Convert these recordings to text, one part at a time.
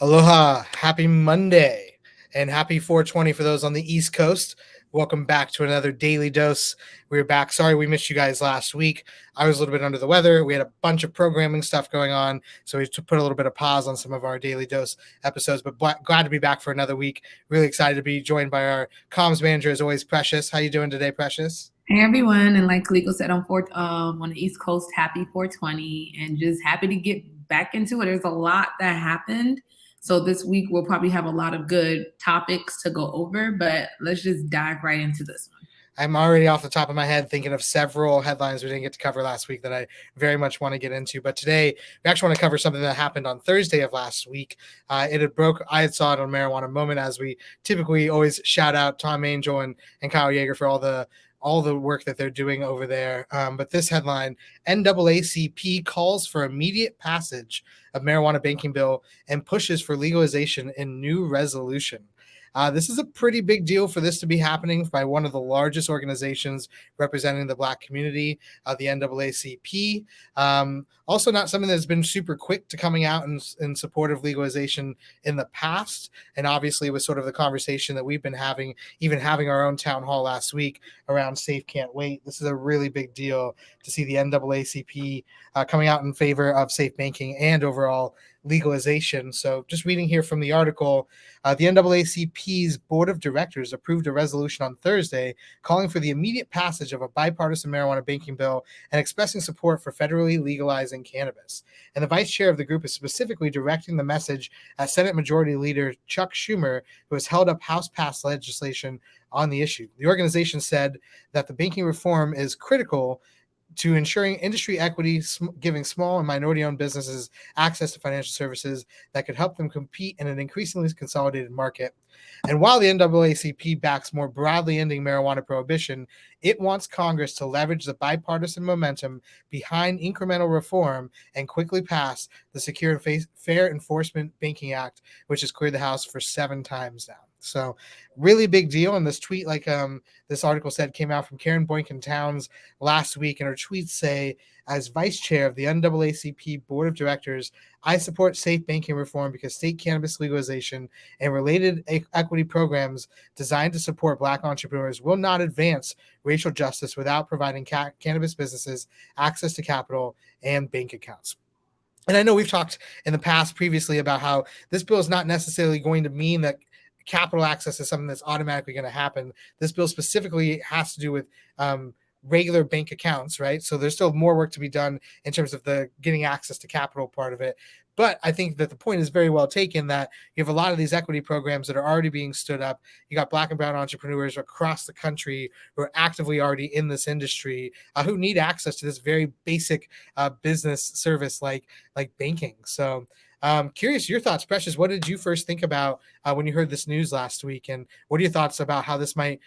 Aloha, happy Monday, and happy 420 for those on the East Coast. Welcome back to another Daily Dose. We're back. Sorry we missed you guys last week. I was a little bit under the weather. We had a bunch of programming stuff going on, so we put a little bit of pause on some of our Daily Dose episodes, but glad to be back for another week. Really excited to be joined by our comms manager, as always, Precious. How you doing today, Precious? Hey everyone, and like Legal said on the East Coast, happy 420, and just happy to get back into it. There's a lot that happened, so this week we'll probably have a lot of good topics to go over. But let's just dive right into this one. I'm already off the top of my head thinking of several headlines we didn't get to cover last week that I very much want to get into. But today, we actually want to cover something that happened on Thursday of last week. It had broke. I had saw it on Marijuana Moment, as we typically always shout out Tom Angel and Kyle Yeager for all the work that they're doing over there. But this headline, NAACP calls for immediate passage of marijuana banking bill and pushes for legalization in new resolution. This is a pretty big deal for this to be happening by one of the largest organizations representing the Black community, the NAACP. Also, not something that's been super quick to coming out in support of legalization in the past. And obviously, with sort of the conversation that we've been having, even having our own town hall last week around Safe Can't Wait, this is a really big deal to see the NAACP coming out in favor of safe banking and overall legalization. So, just reading here from the article, the NAACP's board of directors approved a resolution on Thursday calling for the immediate passage of a bipartisan marijuana banking bill and expressing support for federally legalizing cannabis. And the vice chair of the group is specifically directing the message at Senate Majority Leader Chuck Schumer, who has held up House-passed legislation on the issue. The organization said that the banking reform is critical to ensuring industry equity, giving small and minority-owned businesses access to financial services that could help them compete in an increasingly consolidated market. And while the NAACP backs more broadly ending marijuana prohibition, it wants Congress to leverage the bipartisan momentum behind incremental reform and quickly pass the Secure and Fair Enforcement Banking Act, which has cleared the House for 7 times now. So really big deal. And this tweet, like this article said, came out from Karen Boykin Towns last week. And her tweets say, as vice chair of the NAACP board of directors, I support safe banking reform because state cannabis legalization and related equity programs designed to support Black entrepreneurs will not advance racial justice without providing cannabis businesses access to capital and bank accounts. And I know we've talked in the past previously about how this bill is not necessarily going to mean that capital access is something that's automatically going to happen. This bill specifically has to do with regular bank accounts, right? So there's still more work to be done in terms of the getting access to capital part of it. But I think that the point is very well taken that you have a lot of these equity programs that are already being stood up. You got Black and brown entrepreneurs across the country who are actively already in this industry who need access to this very basic business service like banking. So curious your thoughts, Precious. What did you first think about when you heard this news last week? And what are your thoughts about how this might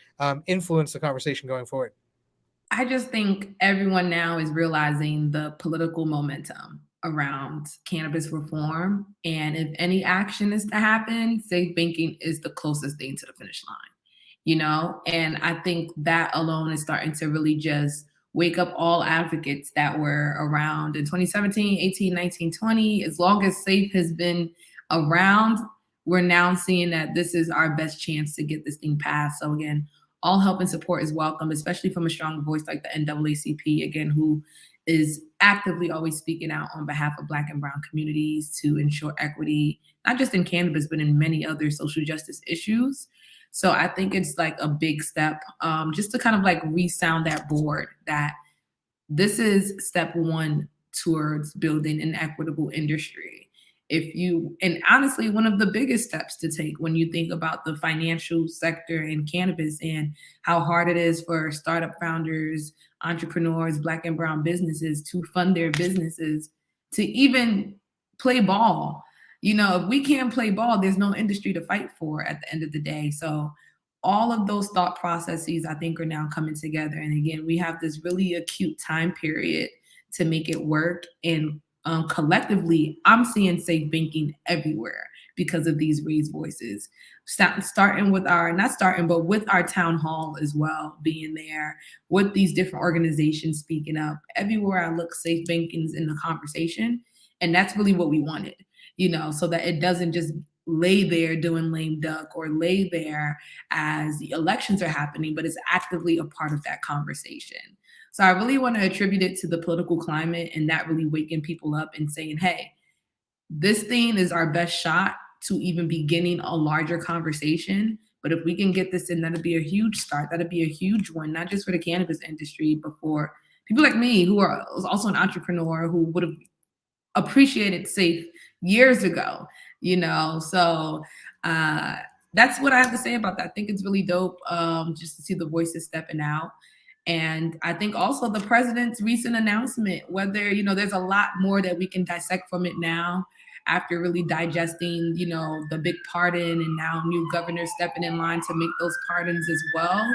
influence the conversation going forward? I just think everyone now is realizing the political momentum around cannabis reform, and if any action is to happen, safe banking is the closest thing to the finish line. And I think that alone is starting to really just wake up all advocates that were around in 2017, 18, 19, 20. As long as safe has been around, we're now seeing that this is our best chance to get this thing passed. So again, all help and support is welcome, especially from a strong voice like the NAACP, again, who is actively always speaking out on behalf of Black and brown communities to ensure equity, not just in cannabis, but in many other social justice issues. So I think it's like a big step just to kind of like resound that board that this is step one towards building an equitable industry. And honestly, one of the biggest steps to take when you think about the financial sector in cannabis and how hard it is for startup founders, entrepreneurs, Black and brown businesses to fund their businesses, to even play ball. If we can't play ball, there's no industry to fight for at the end of the day. So all of those thought processes, I think, are now coming together. And again, we have this really acute time period to make it work. And collectively, I'm seeing safe banking everywhere because of these raised voices. Starting with with our town hall as well, being there with these different organizations speaking up. Everywhere I look, safe banking's in the conversation. And that's really what we wanted. so that it doesn't just lay there doing lame duck or lay there as the elections are happening, but it's actively a part of that conversation. So I really want to attribute it to the political climate and that really waking people up and saying, hey, this thing is our best shot to even beginning a larger conversation. But if we can get this in, that'd be a huge start. That'd be a huge one, not just for the cannabis industry, but for people like me who are also an entrepreneur who would have appreciated SAFE years ago, So that's what I have to say about that. I think it's really dope just to see the voices stepping out. And I think also the president's recent announcement, whether, there's a lot more that we can dissect from it now after really digesting, the big pardon and now new governors stepping in line to make those pardons as well.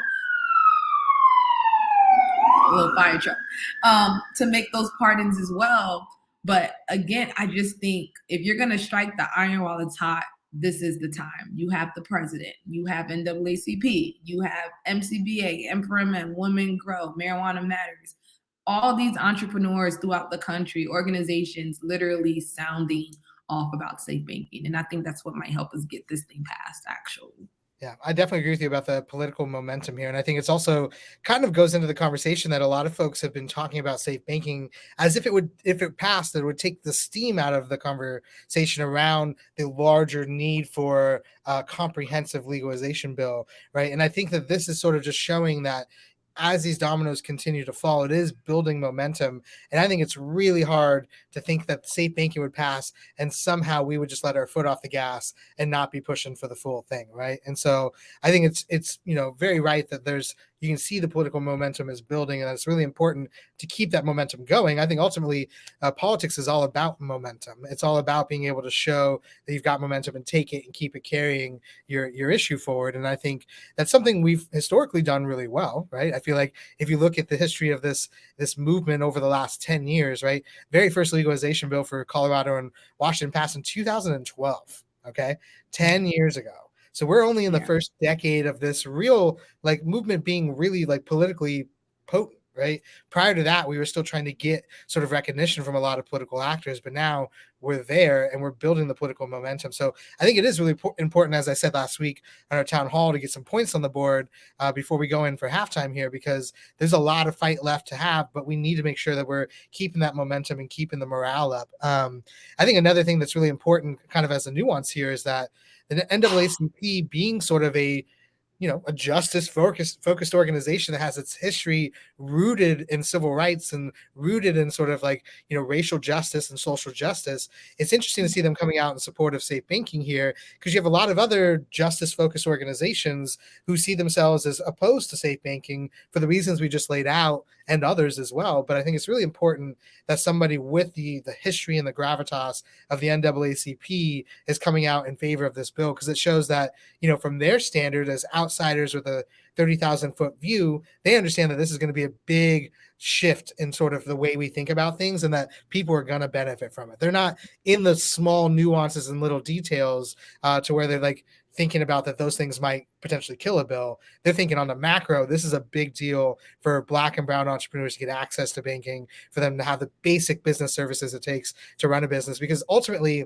A little fire truck, to make those pardons as well. But again, I just think if you're going to strike the iron while it's hot, this is the time. You have the president, you have NAACP, you have MCBA, Empowerment, Women Grow, Marijuana Matters, all these entrepreneurs throughout the country, organizations literally sounding off about safe banking. And I think that's what might help us get this thing passed, actually. Yeah, I definitely agree with you about the political momentum here. And I think it's also kind of goes into the conversation that a lot of folks have been talking about safe banking as if if it passed, it would take the steam out of the conversation around the larger need for a comprehensive legalization bill, right? And I think that this is sort of just showing that as these dominoes continue to fall, it is building momentum. And I think it's really hard to think that safe banking would pass and somehow we would just let our foot off the gas and not be pushing for the full thing, right? And so I think it's very right that you can see the political momentum is building, and it's really important to keep that momentum going. I think ultimately politics is all about momentum. It's all about being able to show that you've got momentum and take it and keep it carrying your issue forward. And I think that's something we've historically done really well, right? I feel like if you look at the history of this movement over the last 10 years, right? Very first legalization bill for Colorado and Washington passed in 2012, okay? 10 years ago. So we're only in the first decade of this real movement being really politically potent, right? Prior to that, we were still trying to get sort of recognition from a lot of political actors, but now we're there and we're building the political momentum. So I think it is really important, as I said last week on our town hall, to get some points on the board before we go in for halftime here, because there's a lot of fight left to have, but we need to make sure that we're keeping that momentum and keeping the morale up. I think another thing that's really important kind of as a nuance here is that the NAACP being sort of a justice focused organization that has its history rooted in civil rights and rooted in sort of racial justice and social justice. It's interesting to see them coming out in support of safe banking here, because you have a lot of other justice focused organizations who see themselves as opposed to safe banking for the reasons we just laid out, and others as well. But I think it's really important that somebody with the history and the gravitas of the NAACP is coming out in favor of this bill, because it shows that, from their standard as outsiders with a 30,000-foot view, they understand that this is going to be a big shift in sort of the way we think about things, and that people are going to benefit from it. They're not in the small nuances and little details to where they're thinking about that those things might potentially kill a bill. They're thinking on the macro, this is a big deal for Black and brown entrepreneurs to get access to banking, for them to have the basic business services it takes to run a business. Because ultimately,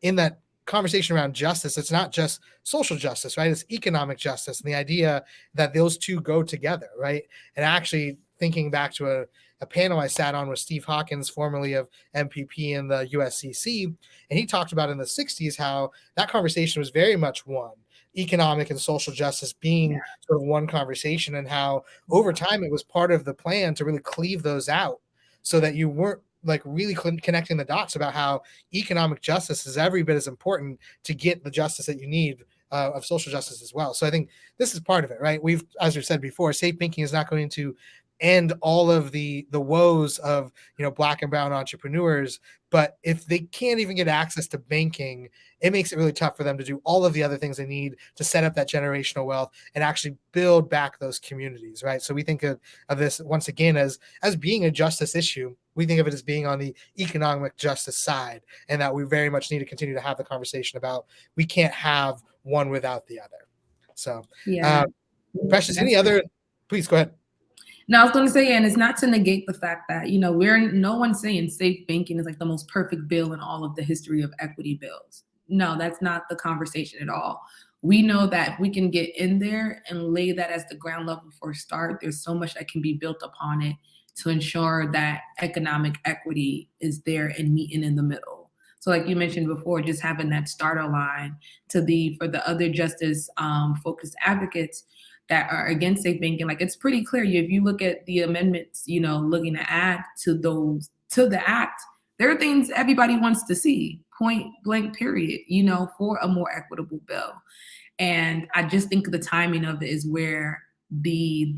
in that conversation around justice, it's not just social justice, right? It's economic justice, and the idea that those two go together, right? And actually thinking back to a panel I sat on with Steve Hawkins, formerly of MPP in the USCC, and he talked about in the 60s how that conversation was very much one, economic and social justice being sort of one conversation, and how over time it was part of the plan to really cleave those out so that you weren't really connecting the dots about how economic justice is every bit as important to get the justice that you need of social justice as well. So I think this is part of it, right? As we've said before, safe banking is not going to end all of the woes of Black and brown entrepreneurs, but if they can't even get access to banking, it makes it really tough for them to do all of the other things they need to set up that generational wealth and actually build back those communities, right? So we think of this once again as being a justice issue. We think of it as being on the economic justice side, and that we very much need to continue to have the conversation about we can't have one without the other. So Precious, any other? Please go ahead. No, I was going to say, and it's not to negate the fact that, no one's saying safe banking is like the most perfect bill in all of the history of equity bills. No, that's not the conversation at all. We know that if we can get in there and lay that as the ground level for a start, there's so much that can be built upon it to ensure that economic equity is there and meeting in the middle. So, like you mentioned before, just having that starter line for the other justice focused advocates that are against safe banking, like it's pretty clear. If you look at the amendments, looking to add to the act, there are things everybody wants to see, point blank, period, for a more equitable bill. And I just think the timing of it is where the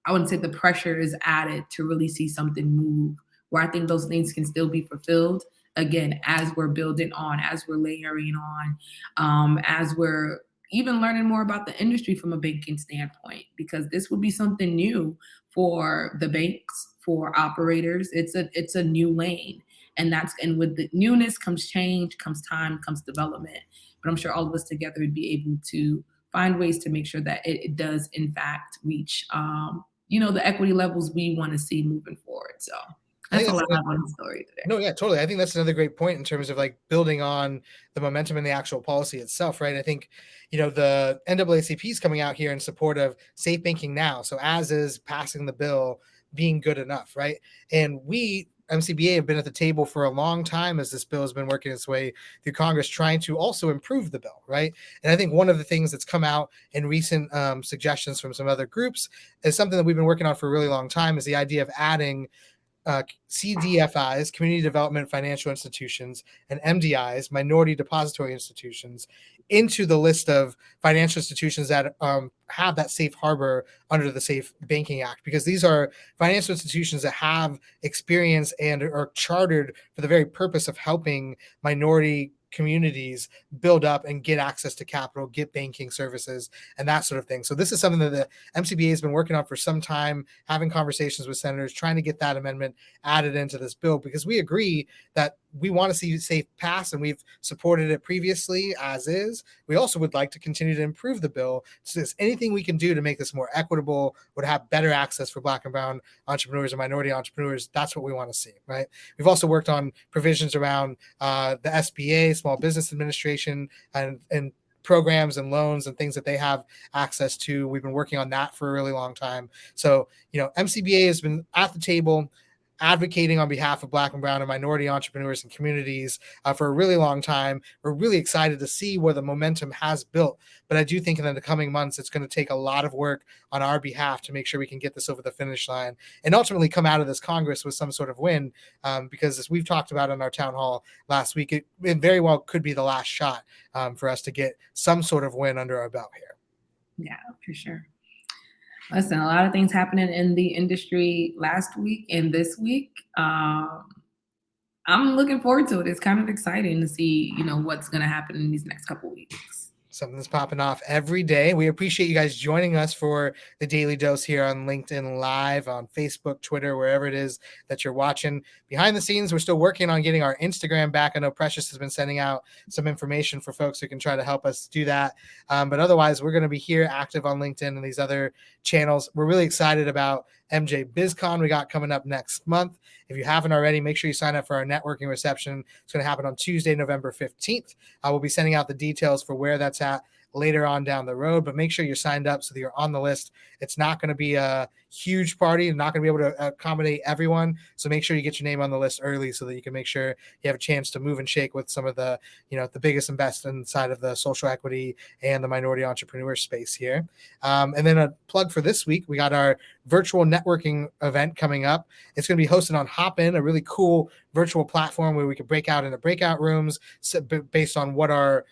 I wouldn't say the pressure is added to really see something move, where I think those things can still be fulfilled. Again, as we're building on, as we're layering on, as we're even learning more about the industry from a banking standpoint, because this will be something new for the banks, for operators. It's a new lane. And with the newness comes change, comes time, comes development. But I'm sure all of us together would be able to find ways to make sure that it does in fact reach the equity levels we want to see moving forward. So that's all I have on the story today. No, yeah, totally. I think that's another great point in terms of like building on the momentum in the actual policy itself, right? I think, the NAACP is coming out here in support of safe banking now. So as is passing the bill being good enough, right? And we, MCBA, have been at the table for a long time as this bill has been working its way through Congress, trying to also improve the bill, right? And I think one of the things that's come out in recent suggestions from some other groups is something that we've been working on for a really long time, is the idea of adding CDFIs, Community Development Financial Institutions, and MDIs, Minority Depository Institutions, into the list of financial institutions that have that safe harbor under the Safe Banking Act, because these are financial institutions that have experience and are chartered for the very purpose of helping minority communities build up and get access to capital, get banking services, and that sort of thing. So this is something that the MCBA has been working on for some time, having conversations with senators, trying to get that amendment added into this bill, because we agree that we want to see SAFE pass, and we've supported it previously as is. We also would like to continue to improve the bill. So there's anything we can do to make this more equitable, would have better access for Black and brown entrepreneurs and minority entrepreneurs. That's what we want to see, right? We've also worked on provisions around the SBA, Small Business Administration, and programs and loans and things that they have access to. We've been working on that for a really long time. So, MCBA has been at the table advocating on behalf of Black and brown and minority entrepreneurs and communities for a really long time. We're really excited to see where the momentum has built. But I do think in the coming months, it's going to take a lot of work on our behalf to make sure we can get this over the finish line and ultimately come out of this Congress with some sort of win. Because as we've talked about in our town hall last week, it very well could be the last shot for us to get some sort of win under our belt here. Yeah, for sure. Listen, a lot of things happening in the industry last week and this week. I'm looking forward to it. It's kind of exciting to see, what's going to happen in these next couple of weeks. Something's popping off every day. We appreciate you guys joining us for the Daily Dose here on LinkedIn Live, on Facebook, Twitter, wherever it is that you're watching. Behind the scenes, we're still working on getting our Instagram back. I know Precious has been sending out some information for folks who can try to help us do that. But otherwise, we're going to be here active on LinkedIn and these other channels. We're really excited about MJ BizCon we got coming up next month. If you haven't already, make sure you sign up for our networking reception. It's going to happen on Tuesday, November 15th. I will be sending out the details for where that's at later on down the road, but make sure you're signed up so that you're on the list. It's not going to be a huge party. You're not going to be able to accommodate everyone. So make sure you get your name on the list early so that you can make sure you have a chance to move and shake with some of the, the biggest and best inside of the social equity and the minority entrepreneur space here. And then a plug for this week, we got our virtual networking event coming up. It's going to be hosted on Hopin, a really cool virtual platform where we can break out into breakout rooms based on what our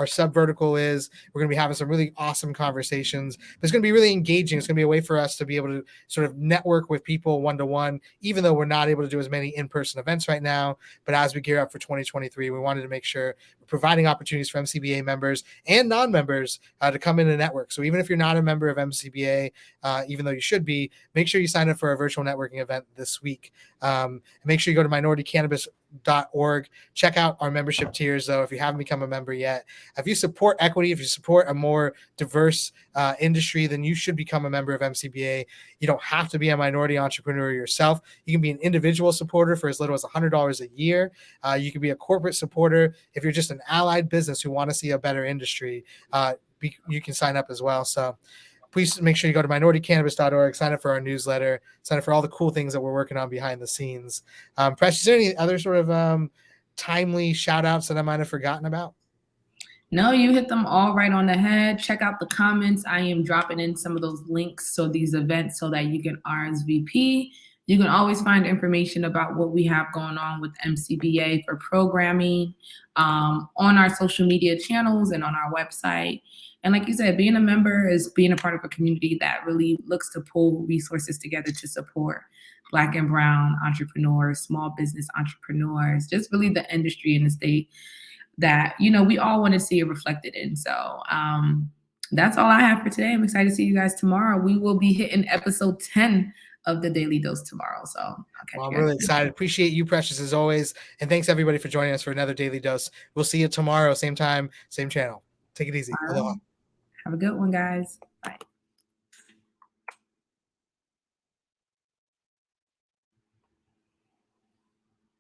sub vertical is. We're going to be having some really awesome conversations. But it's going to be really engaging. It's going to be a way for us to be able to sort of network with people one-to-one, even though we're not able to do as many in-person events right now. But as we gear up for 2023, we wanted to make sure we're providing opportunities for MCBA members and non-members to come in and network. So even if you're not a member of MCBA, even though you should be, make sure you sign up for our virtual networking event this week. And make sure you go to cannabisorg. Check out our membership tiers, though, if you haven't become a member yet. If you support equity, if you support a more diverse industry, then you should become a member of MCBA. You don't have to be a minority entrepreneur yourself. You can be an individual supporter for as little as $100 a year. You can be a corporate supporter if you're just an allied business who want to see a better industry. You can sign up as well. So please make sure you go to minoritycannabis.org, sign up for our newsletter, sign up for all the cool things that we're working on behind the scenes. Precious, is there any other sort of timely shout outs that I might have forgotten about? No, you hit them all right on the head. Check out the comments. I am dropping in some of those links to these events so that you can RSVP. You can always find information about what we have going on with MCBA for programming on our social media channels and on our website. And like you said, being a member is being a part of a community that really looks to pull resources together to support Black and Brown entrepreneurs, small business entrepreneurs, just really the industry in the state that, you know, we all want to see it reflected in. So that's all I have for today. I'm excited to see you guys tomorrow. We will be hitting episode 10 of the Daily Dose tomorrow. So I'll catch Well, I'm you guys really excited. Appreciate you, Precious, as always. And thanks everybody for joining us for another Daily Dose. We'll see you tomorrow, same time, same channel. Take it easy. Aloha. Have a good one, guys. Bye.